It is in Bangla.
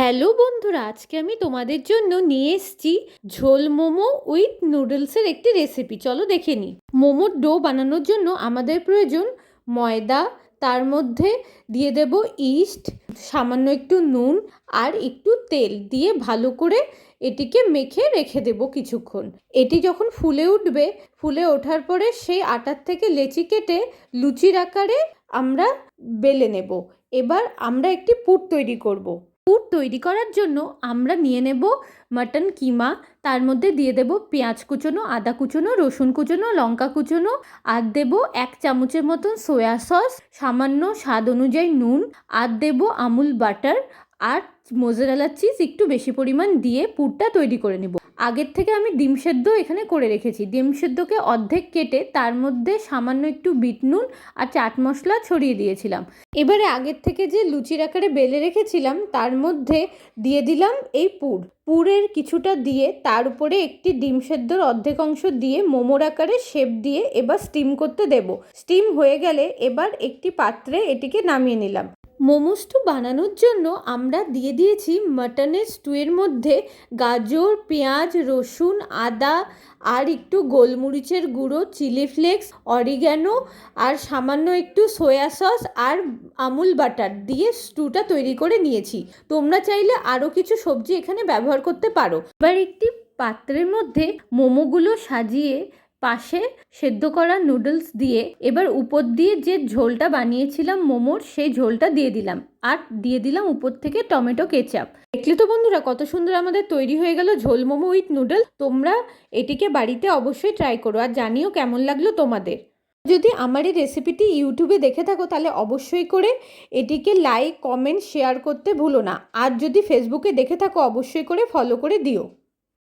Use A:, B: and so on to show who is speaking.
A: হ্যালো বন্ধুরা, আজকে আমি তোমাদের জন্য নিয়ে এসেছি ঝোল মোমো উইথ নুডলসের একটি রেসিপি। চলো দেখে নিই। মোমোর ডো বানানোর জন্য আমাদের প্রয়োজন ময়দা, তার মধ্যে দিয়ে দেব ইস্ট, সামান্য একটু নুন আর একটু তেল দিয়ে ভালো করে এটিকে মেখে রেখে দেব কিছুক্ষণ। এটি যখন ফুলে উঠবে, ফুলে ওঠার পরে সেই আটার থেকে লেচি কেটে লুচির আকারে আমরা বেলে নেব। এবার আমরা একটি পুর তৈরি করব। পুর তৈরি করার জন্য আমরা নিয়ে নেব মাটন কিমা, তার মধ্যে দিয়ে দেব পেঁয়াজ কুচোনো, আদা কুচোনো, রসুন কুচোনো, লঙ্কা কুচোনো, আর দেব 1 চামচের মতন সয়া সস, সামান্য স্বাদ অনুযায়ী নুন, আর দেব আমুল বাটার আর মোজারেলা চিজ একটু বেশি পরিমাণ দিয়ে পুরটা তৈরি করে নেব। আগের থেকে আমি ডিম সেদ্ধ এখানে করে রেখেছি। ডিম সেদ্ধকে অর্ধেক কেটে তার মধ্যে সামান্য একটু বিট নুন আর চাট মশলা ছড়িয়ে দিয়েছিলাম। এবারে আগের থেকে যে লুচির আকারে বেলে রেখেছিলাম তার মধ্যে দিয়ে দিলাম এই পুরের কিছুটা দিয়ে তার উপরে একটি ডিম সেদ্ধর অর্ধেক অংশ দিয়ে মোমোর আকারে শেপ দিয়ে এবার স্টিম করতে দেব। স্টিম হয়ে গেলে এবার একটি পাত্রে এটিকে নামিয়ে নিলাম। মোমো স্টু বানানোর জন্য আমরা দিয়ে দিয়েছি মাটনের স্টুয়ের মধ্যে গাজর, পেঁয়াজ, রসুন, আদা আর একটু গোলমরিচের গুঁড়ো, চিলি ফ্লেক্স, অরিগ্যানো আর সামান্য একটু সয়া সস আর আমুল বাটার দিয়ে স্টুটা তৈরি করে নিয়েছি। তোমরা চাইলে আরও কিছু সবজি এখানে ব্যবহার করতে পারো। এবার একটি পাত্রের মধ্যে মোমোগুলো সাজিয়ে পাশে সেদ্ধ করা নুডলস দিয়ে এবার উপর দিয়ে যে ঝোলটা বানিয়েছিলাম মোমোর, সেই ঝোলটা দিয়ে দিলাম আর দিয়ে দিলাম উপর থেকে টমেটো কেচাপ। দেখলে তো বন্ধুরা কত সুন্দর আমাদের তৈরি হয়ে গেল ঝোল মোমো উইথ নুডলস। তোমরা এটিকে বাড়িতে অবশ্যই ট্রাই করো আর জানিও কেমন লাগলো তোমাদের। যদি আমার এই রেসিপিটি ইউটিউবে দেখে থাকো তাহলে অবশ্যই করে এটিকে লাইক, কমেন্ট, শেয়ার করতে ভুলো না। আর যদি ফেসবুকে দেখে থাকো অবশ্যই করে ফলো করে দিও।